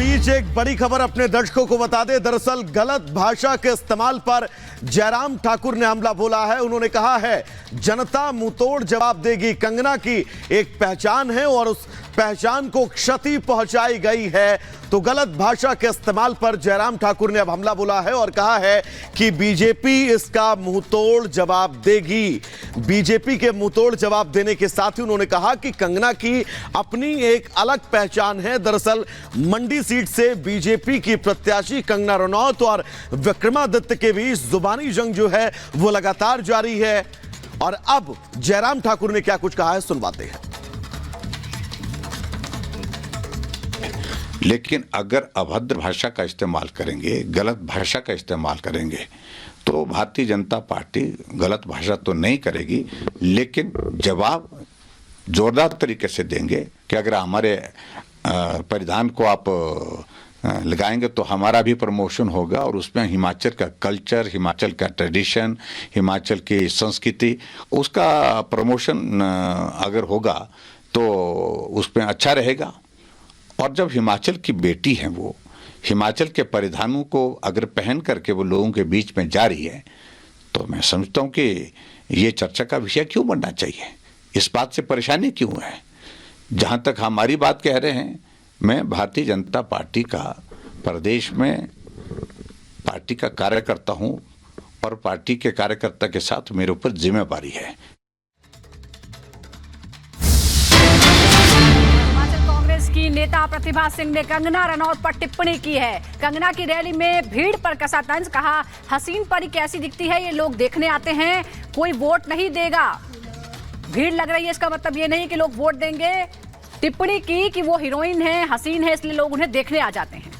बीच एक बड़ी खबर अपने दर्शकों को बता दें। दरअसल गलत भाषा के इस्तेमाल पर जयराम ठाकुर ने हमला बोला है। उन्होंने कहा है जनता मुंहतोड़ जवाब देगी। कंगना की एक पहचान है और उस पहचान को क्षति पहुंचाई गई है। तो गलत भाषा के इस्तेमाल पर जयराम ठाकुर ने अब हमला बोला है और कहा है कि बीजेपी इसका मुंहतोड़ जवाब देगी। बीजेपी के मुंहतोड़ जवाब देने के साथ ही उन्होंने कहा कि कंगना की अपनी एक अलग पहचान है। दरअसल मंडी सीट से बीजेपी की प्रत्याशी कंगना रनौत और विक्रमादित्य के बीच जुबानी जंग जो है वो लगातार जारी है। और अब जयराम ठाकुर ने क्या कुछ कहा है सुनवाते हैं। लेकिन अगर अभद्र भाषा का इस्तेमाल करेंगे, गलत भाषा का इस्तेमाल करेंगे, तो भारतीय जनता पार्टी गलत भाषा तो नहीं करेगी, लेकिन जवाब जोरदार तरीके से देंगे कि अगर हमारे परिधान को आप लगाएंगे तो हमारा भी प्रमोशन होगा और उसमें हिमाचल का कल्चर, हिमाचल का ट्रेडिशन, हिमाचल की संस्कृति, उसका प्रमोशन अगर होगा तो उसमें अच्छा रहेगा। और जब हिमाचल की बेटी हैं, वो हिमाचल के परिधानों को अगर पहन करके वो लोगों के बीच में जा रही है, तो मैं समझता हूँ कि ये चर्चा का विषय क्यों बनना चाहिए, इस बात से परेशानी क्यों है। जहाँ तक हमारी बात कह रहे हैं, मैं भारतीय जनता पार्टी का प्रदेश में पार्टी का कार्यकर्ता हूँ और पार्टी के कार्यकर्ता के साथ मेरे ऊपर जिम्मेदारी है। की नेता प्रतिभा सिंह ने कंगना रनौत पर टिप्पणी की है। कंगना की रैली में भीड़ पर कसा तंज, कहा हसीन परी कैसी दिखती है, ये लोग देखने आते हैं, कोई वोट नहीं देगा। भीड़ लग रही है इसका मतलब ये नहीं कि लोग वोट देंगे। टिप्पणी की कि वो हीरोइन है, हसीन है, इसलिए लोग उन्हें देखने आ जाते हैं।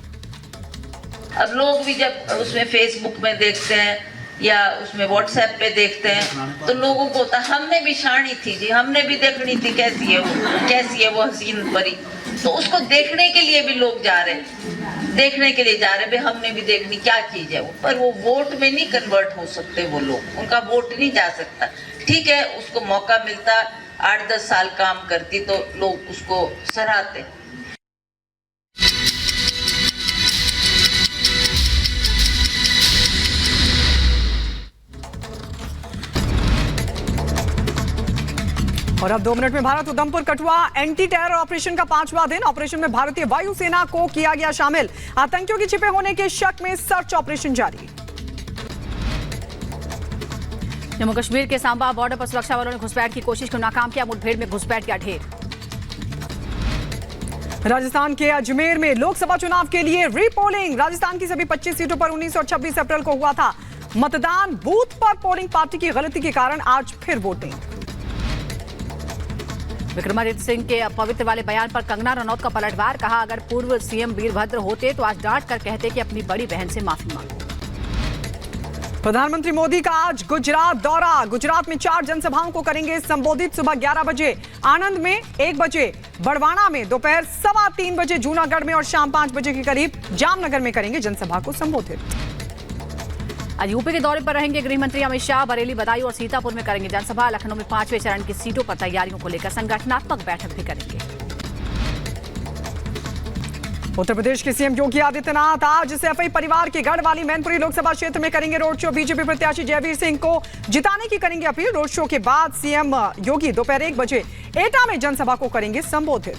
अब लोग भी जब उसमें फेसबुक में देखते हैं या उसमें व्हाट्सएप पे देखते हैं तो लोगों को होता हमने भी शानी थी जी, हमने भी देखनी थी कैसी है वो हसीन परी। तो उसको देखने के लिए भी लोग जा रहे हैं, देखने के लिए जा रहे हैं भाई हमने भी देखनी क्या चीज है वो। पर वो वोट में नहीं कन्वर्ट हो सकते वो लोग, उनका वोट नहीं जा सकता। ठीक है, उसको मौका मिलता, 8-10 साल काम करती तो लोग उसको सराहते। और अब 2 मिनट में Bharat Udhampur Kathua anti terror operation का 5वां दिन। ऑपरेशन में भारतीय वायुसेना को किया गया शामिल। आतंकियों के छिपे होने के शक में सर्च ऑपरेशन जारी। जम्मू कश्मीर के सांबा बॉर्डर पर सुरक्षा बलों ने घुसपैठ की कोशिश को नाकाम किया। मुठभेड़ में घुसपैठ किया ढेर। राजस्थान के अजमेर में लोकसभा चुनाव के लिए रीपोलिंग। राजस्थान की सभी 25 सीटों पर 19 और 26 अप्रैल को हुआ था मतदान। बूथ पर पोलिंग पार्टी की गलती के कारण आज फिर वोटिंग। विक्रमादित्य सिंह के अपवित्र वाले बयान पर कंगना रनौत का पलटवार, कहा अगर पूर्व सीएम वीरभद्र होते तो आज डांट कर कहते कि अपनी बड़ी बहन से माफी मांगो। प्रधानमंत्री मोदी का आज गुजरात दौरा। गुजरात में 4 जनसभाओं को करेंगे संबोधित। सुबह 11 बजे आनंद में, 1 बजे बड़वाना में, दोपहर 3:15 बजे जूनागढ़ में और शाम 5 बजे के करीब जामनगर में करेंगे जनसभा को संबोधित। आज यूपी के दौरे पर रहेंगे गृह मंत्री अमित शाह। बरेली, बदायूं और सीतापुर में करेंगे जनसभा। लखनऊ में 5वें चरण की सीटों पर तैयारियों को लेकर संगठनात्मक बैठक भी करेंगे। उत्तर प्रदेश के सीएम योगी आदित्यनाथ आज सैफई परिवार के गढ़ वाली मैनपुरी लोकसभा क्षेत्र में करेंगे रोड शो। बीजेपी प्रत्याशी जयवीर सिंह को जिताने की करेंगे अपील। रोड शो के बाद सीएम योगी दोपहर 1 बजे एटा में जनसभा को करेंगे संबोधित।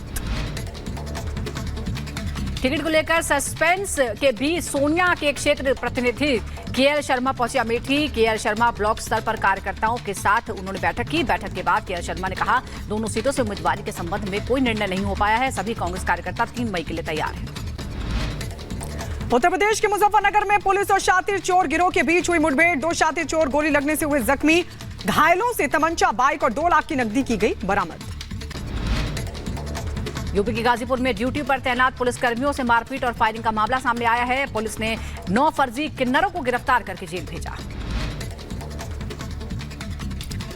टिकट को लेकर सस्पेंस के बीच सोनिया के क्षेत्र प्रतिनिधि केएल शर्मा पहुंचे अमेठी। केएल शर्मा ब्लॉक स्तर पर कार्यकर्ताओं के साथ उन्होंने बैठक की। बैठक के बाद केएल शर्मा ने कहा दोनों सीटों से उम्मीदवारी के संबंध में कोई निर्णय नहीं हो पाया है। सभी कांग्रेस कार्यकर्ता 3 मई के लिए तैयार हैं। उत्तर प्रदेश के मुजफ्फरनगर में पुलिस और शातिर चोर गिरोह के बीच हुई मुठभेड़। 2 शातिर चोर गोली लगने से हुए जख्मी। घायलों से तमंचा, बाइक और 2 लाख की नकदी की गई बरामद। यूपी के गाजीपुर में ड्यूटी पर तैनात पुलिसकर्मियों से मारपीट और फायरिंग का मामला सामने आया है। पुलिस ने 9 फर्जी किन्नरों को गिरफ्तार करके जेल भेजा।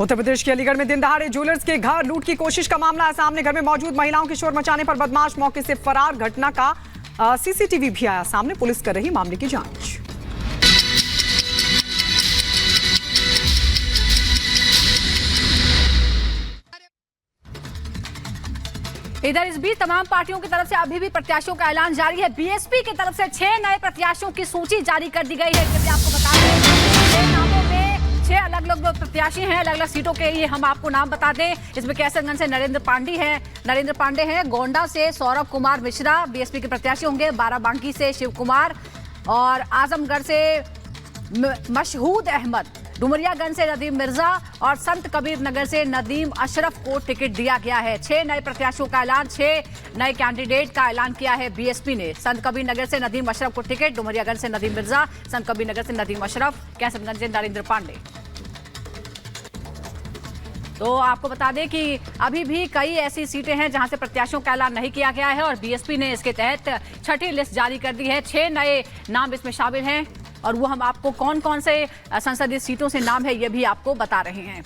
उत्तर प्रदेश के अलीगढ़ में दिन दहाड़े ज्वेलर्स के घर लूट की कोशिश का मामला है सामने। घर में मौजूद महिलाओं के शोर मचाने पर बदमाश मौके से फरार। घटना का सीसीटीवी भी आया सामने। पुलिस कर रही मामले की जांच। इधर इस बीच तमाम पार्टियों की तरफ से अभी भी प्रत्याशियों का ऐलान जारी है। बीएसपी की तरफ से 6 नए प्रत्याशियों की सूची जारी कर दी गई है। जैसे आपको बता दें 6 नामों में 6 अलग अलग प्रत्याशी हैं, अलग अलग सीटों के। ये हम आपको नाम बता दें, इसमें कैसरगंज से नरेंद्र पांडे हैं, गोंडा से सौरभ कुमार मिश्रा बीएसपी के प्रत्याशी होंगे, बाराबांकी से शिव कुमार और आजमगढ़ से मशहूद अहमद, डुमरियागंज से नदीम मिर्जा और संत कबीर नगर से नदीम अशरफ को टिकट दिया गया है। 6 नए प्रत्याशियों का ऐलान, 6 नए कैंडिडेट का ऐलान किया है बीएसपी ने। संत कबीर नगर से नदीम अशरफ को टिकट, डुमरियागंज से नदीम मिर्जा, संत कबीर नगर से नदीम अशरफ, कैसरगंज से नरेंद्र पांडे। तो आपको बता दें कि अभी भी कई ऐसी सीटें हैं जहां से प्रत्याशियों का ऐलान नहीं किया गया है और बीएसपी ने इसके तहत छठी लिस्ट जारी कर दी है। 6 नए नाम इसमें शामिल हैं और वो हम आपको कौन कौन से संसदीय सीटों से नाम है ये भी आपको बता रहे हैं।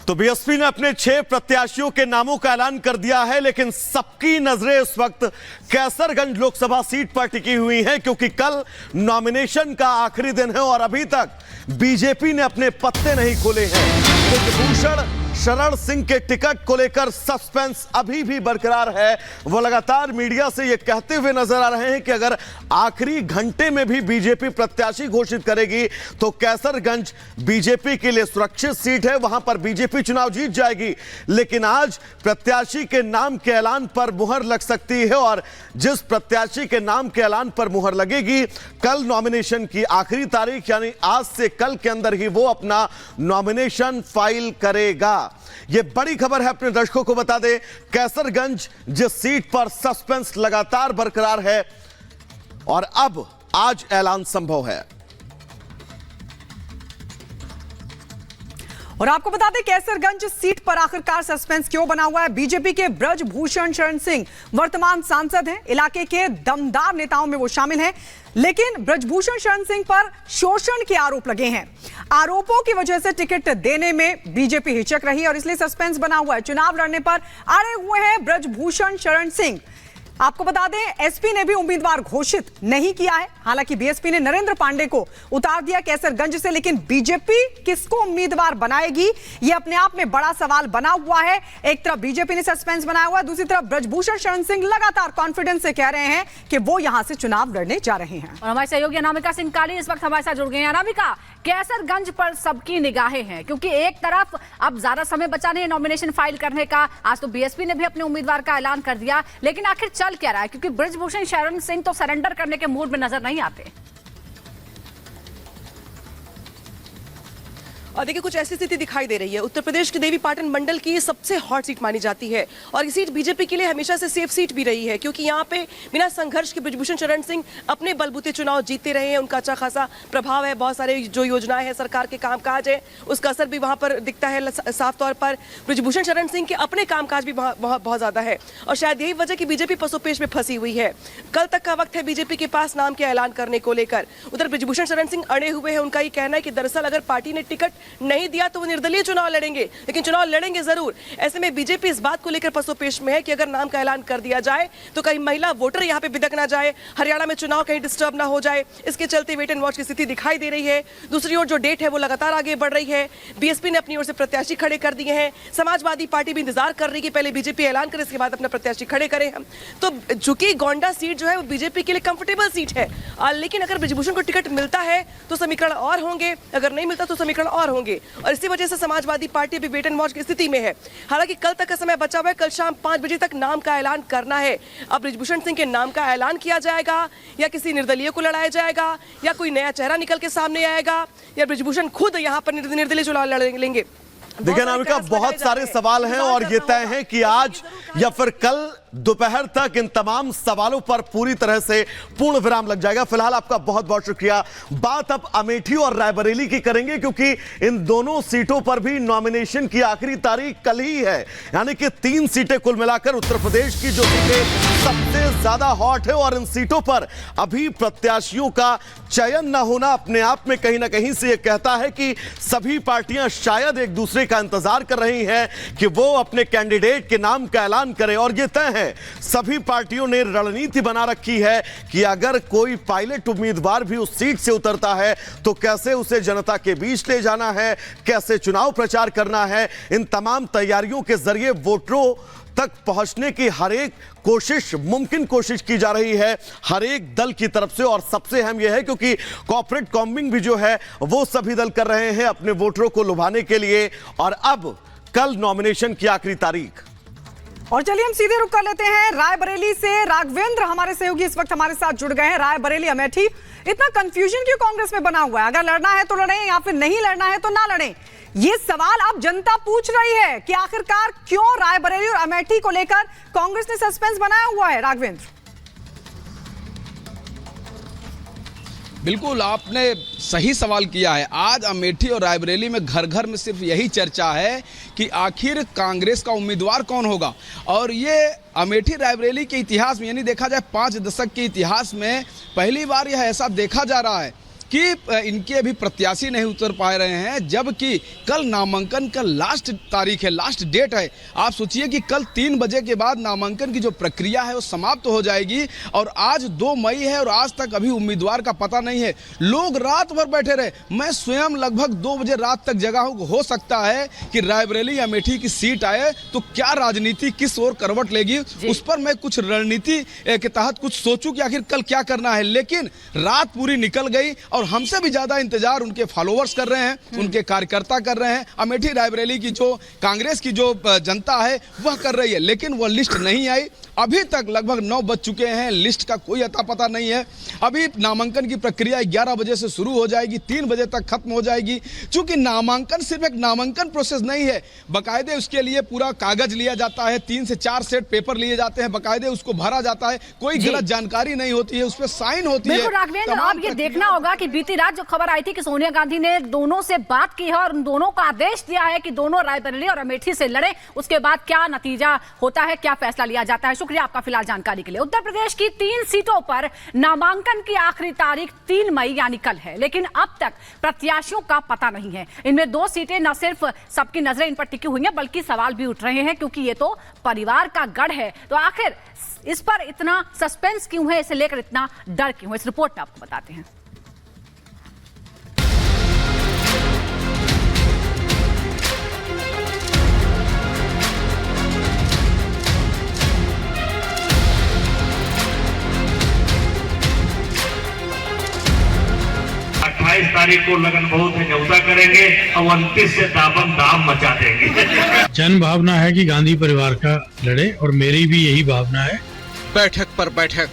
तो बीएसपी ने अपने 6 प्रत्याशियों के नामों का ऐलान कर दिया है, लेकिन सबकी नजरें इस वक्त कैसरगंज लोकसभा सीट पर टिकी हुई हैं, क्योंकि कल नॉमिनेशन का आखिरी दिन है और अभी तक बीजेपी ने अपने पत्ते नहीं खोले हैं। ब्रजभूषण शरण सिंह के टिकट को लेकर सस्पेंस अभी भी बरकरार है। वो लगातार मीडिया से ये कहते हुए नजर आ रहे हैं कि अगर आखिरी घंटे में भी बीजेपी प्रत्याशी घोषित करेगी तो कैसरगंज बीजेपी के लिए सुरक्षित सीट है, वहां पर बीजेपी चुनाव जीत जाएगी। लेकिन आज प्रत्याशी के नाम के ऐलान पर मुहर लग सकती है और जिस प्रत्याशी के नाम के ऐलान पर मुहर लगेगी, कल नॉमिनेशन की आखिरी तारीख यानी आज से कल के अंदर ही वो अपना नॉमिनेशन फाइल करेगा। यह बड़ी खबर है, अपने दर्शकों को बता दें, कैसरगंज जिस सीट पर सस्पेंस लगातार बरकरार है और अब आज ऐलान संभव है। और आपको बता दें कैसरगंज सीट पर आखिरकार सस्पेंस क्यों बना हुआ है। बीजेपी के ब्रजभूषण शरण सिंह वर्तमान सांसद हैं, इलाके के दमदार नेताओं में वो शामिल हैं, लेकिन ब्रजभूषण शरण सिंह पर शोषण के आरोप लगे हैं। आरोपों की वजह से टिकट देने में बीजेपी हिचक रही है और इसलिए सस्पेंस बना हुआ है। चुनाव लड़ने पर अड़े हुए हैं ब्रजभूषण शरण सिंह। आपको बता दें एसपी ने भी उम्मीदवार घोषित नहीं किया है। हालांकि बीएसपी ने नरेंद्र पांडे को उतार दिया कैसरगंज से, लेकिन बीजेपी किसको उम्मीदवार बनाएगी यह अपने आप में बड़ा सवाल बना हुआ है। एक तरफ बीजेपी ने सस्पेंस बनाया हुआ है, दूसरी तरफ ब्रजभूषण शरण सिंह लगातार कॉन्फिडेंस से कह रहे हैं कि वो यहां से चुनाव लड़ने जा रहे हैं। और हमारे सहयोगी अनामिका सिंह काली इस वक्त हमारे साथ जुड़ गए हैं। अनामिका, कैसरगंज पर सबकी निगाहें हैं क्योंकि एक तरफ अब ज्यादा समय बचा नहीं है नॉमिनेशन फाइल करने का। आज तो बीएसपी ने भी अपने उम्मीदवार का ऐलान कर दिया, लेकिन आखिर चल क्या रहा है? क्योंकि ब्रजभूषण शरण सिंह तो सरेंडर करने के मूड में नजर नहीं आते। और देखिए कुछ ऐसी स्थिति दिखाई दे रही है। उत्तर प्रदेश के देवी पाटन मंडल की सबसे हॉट सीट मानी जाती है और ये सीट बीजेपी के लिए हमेशा से सेफ सीट भी रही है, क्योंकि यहाँ पे बिना संघर्ष के ब्रजभूषण शरण सिंह अपने बलबूते चुनाव जीतते रहे हैं। उनका अच्छा खासा प्रभाव है, बहुत सारे जो योजनाएं हैं, सरकार के कामकाज है, उसका असर भी वहाँ पर दिखता है साफ तौर पर। ब्रजभूषण शरण सिंह के अपने कामकाज भी बहुत ज्यादा है और शायद यही वजह की बीजेपी पसोपेश में फंसी हुई है। कल तक का वक्त है बीजेपी के पास नाम के ऐलान करने को लेकर। उधर ब्रजभूषण शरण सिंह अड़े हुए हैं। उनका ये कहना है कि दरअसल अगर पार्टी ने टिकट नहीं दिया तो वो निर्दलीय चुनाव लड़ेंगे, लेकिन चुनाव लड़ेंगे जरूर। ऐसे में बीजेपी इस बात को लेकर पसोपेश में है कि अगर नाम का ऐलान कर दिया जाए तो कहीं महिला वोटर यहां पे बिदक ना जाए, हरियाणा में चुनाव कहीं डिस्टर्ब ना हो जाए। इसके चलते वेट एंड वॉच की स्थिति दिखाई दे रही है। दूसरी ओर जो डेट है वो लगातार आगे बढ़ रही है। बीएसपी ने अपनी ओर से प्रत्याशी खड़े कर दिए हैं। समाजवादी पार्टी भी इंतजार कर रही है कि पहले बीजेपी ऐलान करे, इसके बाद अपना प्रत्याशी खड़े करें हम। तो चूंकि गोंडा सीट जो है वो बीजेपी के लिए कंफर्टेबल सीट है, लेकिन अगर ब्रजभूषण को टिकट मिलता है तो समीकरण और होंगे, अगर नहीं मिलता तो समीकरण और होंगे और इसी वजह से समाजवादी पार्टी भी वेट एंड वॉच की स्थिति में है। हालांकि कल तक का समय बचा हुआ है, कल शाम 5 बजे तक नाम का ऐलान करना है। अब ब्रजभूषण सिंह के नाम का ऐलान किया जाएगा या किसी निर्दलीय को लड़ाया जाएगा या कोई नया चेहरा निकल के सामने आएगा या ब्रजभूषण खुद यहां पर निर्दलीय चुनाव लड़ेंगे। देखिए अनामिका, बहुत सारे सवाल हैं और ये तय है कि आज या फिर कल दोपहर तक इन तमाम सवालों पर पूरी तरह से पूर्ण विराम लग जाएगा। फिलहाल आपका बहुत बहुत शुक्रिया। बात अब अमेठी और रायबरेली की करेंगे क्योंकि इन दोनों सीटों पर भी नॉमिनेशन की आखिरी तारीख कल ही है, यानी कि 3 सीटें कुल मिलाकर उत्तर प्रदेश की जो सीटें सबसे ज्यादा हॉट है और इन सीटों पर अभी प्रत्याशियों का चयन न होना अपने आप में कहीं ना कहीं से यह कहता है कि सभी पार्टियां शायद एक दूसरे का इंतजार कर रही हैं कि वो अपने कैंडिडेट के नाम का ऐलान करें। और यह तय है, सभी पार्टियों ने रणनीति बना रखी है कि अगर कोई पायलट उम्मीदवार भी उस सीट से उतरता है तो कैसे उसे जनता के बीच ले जाना है, कैसे चुनाव प्रचार करना है। इन तमाम तैयारियों के जरिए वोटरों तक पहुंचने की हर एक मुमकिन कोशिश की जा रही है हर एक दल की तरफ से। और सबसे अहम यह है क्योंकि कॉर्पोरेट कॉम्बिंग भी जो है वो सभी दल कर रहे हैं अपने वोटरों को लुभाने के लिए। और अब कल नॉमिनेशन की आखिरी तारीख। और चलिए हम सीधे रुक कर लेते हैं रायबरेली से। राघवेंद्र हमारे सहयोगी इस वक्त हमारे साथ जुड़ गए हैं। रायबरेली अमेठी, इतना कंफ्यूजन क्यों कांग्रेस में बना हुआ है? अगर लड़ना है तो लड़ें या फिर नहीं लड़ना है तो ना लड़ें। ये सवाल अब जनता पूछ रही है कि आखिरकार क्यों रायबरेली और अमेठी को लेकर कांग्रेस ने सस्पेंस बनाया हुआ है। राघवेंद्र, बिल्कुल आपने सही सवाल किया है। आज अमेठी और रायबरेली में घर घर में सिर्फ यही चर्चा है कि आखिर कांग्रेस का उम्मीदवार कौन होगा। और ये अमेठी रायबरेली के इतिहास में, यानी देखा जाए 5 दशक के इतिहास में पहली बार यह ऐसा देखा जा रहा है कि इनके अभी प्रत्याशी नहीं उतर पा रहे हैं, जबकि कल नामांकन का लास्ट तारीख है, लास्ट डेट है। आप सोचिए कि कल 3 बजे के बाद नामांकन की जो प्रक्रिया है वो समाप्त हो जाएगी। और आज 2 मई है और आज तक अभी उम्मीदवार का पता नहीं है। लोग रात भर बैठे रहे, मैं स्वयं लगभग 2 बजे रात तक जगा हूं। हो सकता है कि रायबरेली अमेठी की सीट आए तो क्या राजनीति किस ओर करवट लेगी, उस पर मैं कुछ रणनीति के तहत कुछ सोचूं कि आखिर कल क्या करना है। लेकिन रात पूरी निकल गई और हमसे भी ज्यादा इंतजार उनके फॉलोअर्स कर रहे हैं, उनके कार्यकर्ता कर रहे हैं। अमेठी रायबरेली की जो कांग्रेस की जो जनता है वह कर रही है, लेकिन वह लिस्ट नहीं आई। अभी तक लगभग 9 बज चुके हैं, लिस्ट का कोई अता पता नहीं है। अभी नामांकन की प्रक्रिया 11 बजे से शुरू हो जाएगी, 3 बजे तक खत्म हो जाएगी। चूंकि नामांकन सिर्फ एक नामांकन प्रोसेस नहीं है, बकायदे उसके लिए पूरा कागज लिया जाता है, 3 से 4 सेट पेपर लिए जाते हैं, बकायदे उसको भरा जाता है, कोई गलत जानकारी नहीं होती है, उस पर साइन होती है। राघवेंद्र, अब ये देखना होगा कि बीती रात जो खबर आई थी कि सोनिया गांधी ने दोनों से बात की है और उन दोनों का आदेश दिया है कि दोनों रायबरेली और अमेठी से लड़े, उसके बाद क्या नतीजा होता है, क्या फैसला लिया जाता है। शुक्रिया आपका फिलहाल जानकारी के लिए। उत्तर प्रदेश की 3 सीटों पर नामांकन की आखिरी तारीख 3 मई यानी कल है, लेकिन अब तक प्रत्याशियों का पता नहीं है। इनमें 2 सीटें न सिर्फ सबकी नजरें इन पर टिकी हुई हैं, बल्कि सवाल भी उठ रहे हैं क्योंकि ये तो परिवार का गढ़ है। तो आखिर इस पर इतना सस्पेंस क्यों है, इसे लेकर इतना डर क्यों है, इस रिपोर्ट में आपको बताते हैं। तारीख को लगन बहुत है न्यौता करेंगे और 29 से दाम मचा देंगे। जन भावना है कि गांधी परिवार का लड़े और मेरी भी यही भावना है। बैठक पर बैठक,